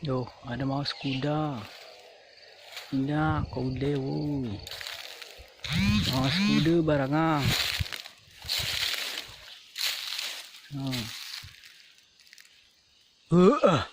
Yo, ada mouse kuda. Indah kau boleh woi. Mouse kuda barangang. Ha.